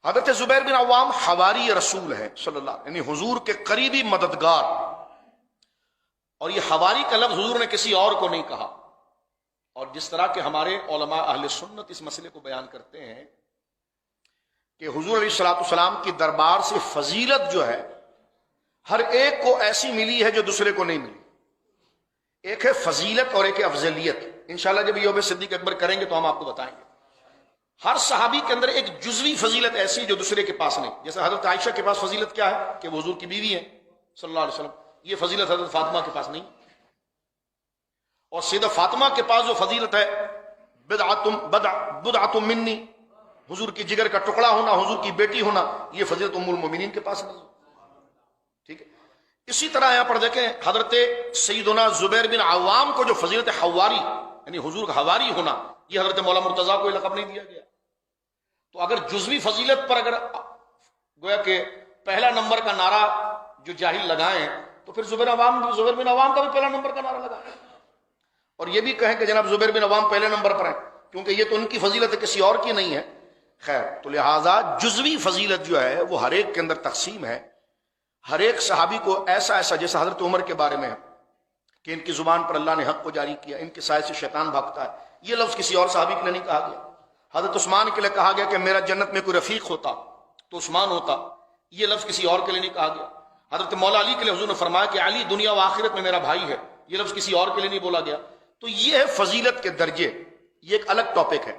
حضرت زبیر بن عوام حواری رسول ہے صلی اللہ علیہ وسلم، یعنی حضور کے قریبی مددگار، اور یہ حواری کا لفظ حضور نے کسی اور کو نہیں کہا۔ اور جس طرح کے ہمارے علماء اہل سنت اس مسئلے کو بیان کرتے ہیں کہ حضور علیہ الصلوۃ والسلام کی دربار سے فضیلت جو ہے ہر ایک کو ایسی ملی ہے جو دوسرے کو نہیں ملی۔ ایک ہے فضیلت اور ایک ہے افضلیت۔ انشاءاللہ جب یوم صدیق اکبر کریں گے تو ہم آپ کو بتائیں گے۔ ہر صحابی کے اندر ایک جزوی فضیلت ایسی جو دوسرے کے پاس نہیں۔ جیسے حضرت عائشہ کے پاس فضیلت کیا ہے کہ وہ حضور کی بیوی ہیں صلی اللہ علیہ وسلم، یہ فضیلت حضرت فاطمہ کے پاس نہیں۔ اور سیدہ فاطمہ کے پاس جو فضیلت ہے بضعۃ منی، حضور کی جگر کا ٹکڑا ہونا، حضور کی بیٹی ہونا، یہ فضیلت ام المومنین کے پاس نہیں۔ ٹھیک ہے، اسی طرح یہاں پر دیکھیں حضرت سیدنا زبیر بن عوام کو جو فضیلت حواری یعنی حضور کا حواری ہونا، یہ حضرت مولا مرتضیٰ کو یہ لقب نہیں دیا گیا۔ تو اگر جزوی فضیلت پر اگر گویا کہ پہلا نمبر کا نعرہ جو جاہل لگائیں تو پھر زبیر بن عوام کا بھی پہلا نمبر کا نعرہ لگائیں، اور یہ بھی کہیں کہ جناب زبیر بن عوام پہلے نمبر پر ہیں، کیونکہ یہ تو ان کی فضیلت ہے، کسی اور کی نہیں ہے۔ خیر، تو لہٰذا جزوی فضیلت جو ہے وہ ہر ایک کے اندر تقسیم ہے۔ ہر ایک صحابی کو ایسا ایسا، جیسے حضرت عمر کے بارے میں ہے کہ ان کی زبان پر اللہ نے حق کو جاری کیا، ان کے سائے سے شیطان بھاگتا ہے، یہ لفظ کسی اور صحابی کے لیے نہیں کہا گیا۔ حضرت عثمان کے لیے کہا گیا کہ میرا جنت میں کوئی رفیق ہوتا تو عثمان ہوتا، یہ لفظ کسی اور کے لیے نہیں کہا گیا۔ حضرت مولا علی کے لیے حضور نے فرمایا کہ علی دنیا و آخرت میں میرا بھائی ہے، یہ لفظ کسی اور کے لیے نہیں بولا گیا۔ تو یہ ہے فضیلت کے درجے، یہ ایک الگ ٹاپک ہے۔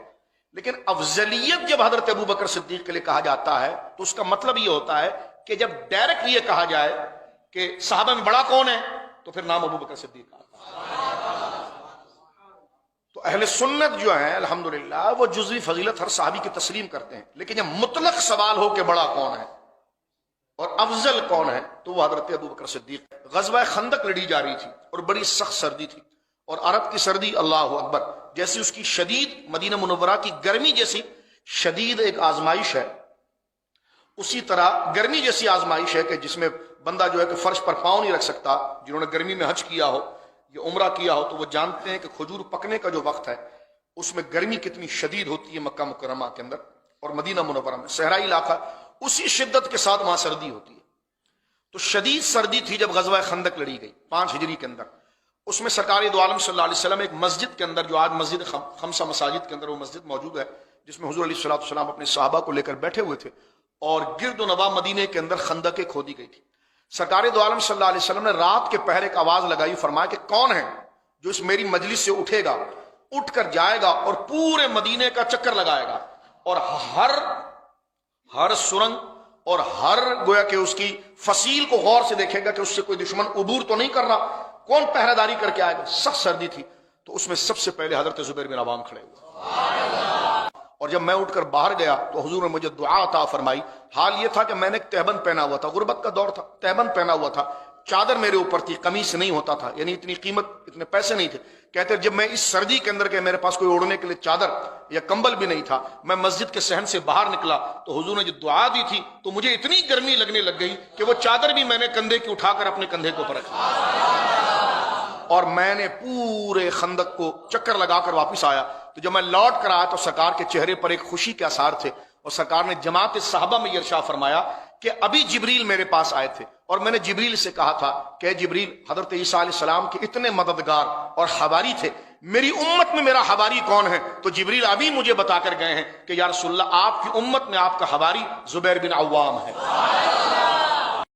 لیکن افضلیت جب حضرت ابوبکر صدیق کے لیے کہا جاتا ہے تو اس کا مطلب یہ ہوتا ہے کہ جب ڈائریکٹ یہ کہا جائے کہ صحابہ میں بڑا کون ہے تو پھر نام ابوبکر صدیق آتا ہے۔ تو اہل سنت جو ہیں الحمدللہ وہ جزوی فضیلت ہر صحابی کی تسلیم کرتے ہیں، لیکن جب مطلق سوال ہو کہ بڑا کون ہے اور افضل کون ہے تو وہ حضرت ابوبکر صدیق۔ غزوہ خندق لڑی جا رہی تھی اور بڑی سخت سردی تھی، اور عرب کی سردی اللہ اکبر، جیسی اس کی شدید، مدینہ منورہ کی گرمی جیسی شدید ایک آزمائش ہے، اسی طرح گرمی جیسی آزمائش ہے کہ جس میں بندہ جو ہے کہ فرش پر پاؤں نہیں رکھ سکتا۔ جنہوں نے گرمی میں حج کیا ہو یا عمرہ کیا ہو تو وہ جانتے ہیں کہ کھجور پکنے کا جو وقت ہے اس میں گرمی کتنی شدید ہوتی ہے مکہ مکرمہ کے اندر اور مدینہ منورہ میں، صحرائی علاقہ، اسی شدت کے ساتھ وہاں سردی ہوتی ہے۔ تو شدید سردی تھی جب غزوہ خندق لڑی گئی 5 ہجری کے اندر۔ اس میں سرکار دو عالم صلی اللہ علیہ وسلم ایک مسجد کے اندر، جو آج مسجد خمسہ مساجد کے اندر وہ مسجد موجود ہے، جس میں حضور علیہ الصلوۃ والسلام اپنے صحابہ کو لے کر بیٹھے ہوئے تھے، اور گرد و نواح مدینے کے اندر خندقیں کھودی گئی تھی۔ سرکار دو عالم صلی اللہ علیہ وسلم نے رات کے پہر ایک آواز لگائی، فرمایا کہ کون ہے جو اس میری مجلس سے اٹھے گا، اٹھ کر جائے گا اور پورے مدینے کا چکر لگائے گا، اور ہر سرنگ اور ہر گویا کہ اس کی فصیل کو غور سے دیکھے گا کہ اس سے کوئی دشمن عبور تو نہیں کر رہا، کون پہرہ داری کر کے آئے گا۔ سخت سردی تھی، تو اس میں سب سے پہلے حضرت زبیر بن عوام کھڑے ہوئے، اور جب میں اٹھ کر باہر گیا تو حضور نے مجھے دعا عطا فرمائی۔ حال یہ تھا کہ میں نے ایک تہبند پہنا ہوا تھا، غربت کا دور تھا، تہبند پہنا ہوا تھا، چادر میرے اوپر تھی، قمیص نہیں ہوتا تھا، یعنی اتنی قیمت، اتنے پیسے نہیں تھے۔ کہتے جب میں اس سردی کے اندر کہ میرے پاس کوئی اوڑھنے کے لیے چادر یا کمبل بھی نہیں تھا، میں مسجد کے صحن سے باہر نکلا تو حضور نے جو دعا دی تھی تو مجھے اتنی گرمی لگنے لگ گئی کہ وہ چادر بھی میں نے کندھے کی اٹھا کر اپنے کندھے کے اوپر رکھا، اور میں نے پورے خندق کو چکر لگا کر واپس آیا۔ تو جب میں لوٹ کر آیا تو سرکار کے چہرے پر ایک خوشی کے آثار تھے، اور سرکار نے جماعت صحابہ میں یہ ارشاد فرمایا کہ ابھی جبریل میرے پاس آئے تھے، اور میں نے جبریل سے کہا تھا کہ جبریل، حضرت عیسیٰ علیہ السلام کے اتنے مددگار اور حواری تھے، میری امت میں میرا حواری کون ہے؟ تو جبریل ابھی مجھے بتا کر گئے ہیں کہ یا رسول اللہ، آپ کی امت میں آپ کا حواری زبیر بن عوام ہے۔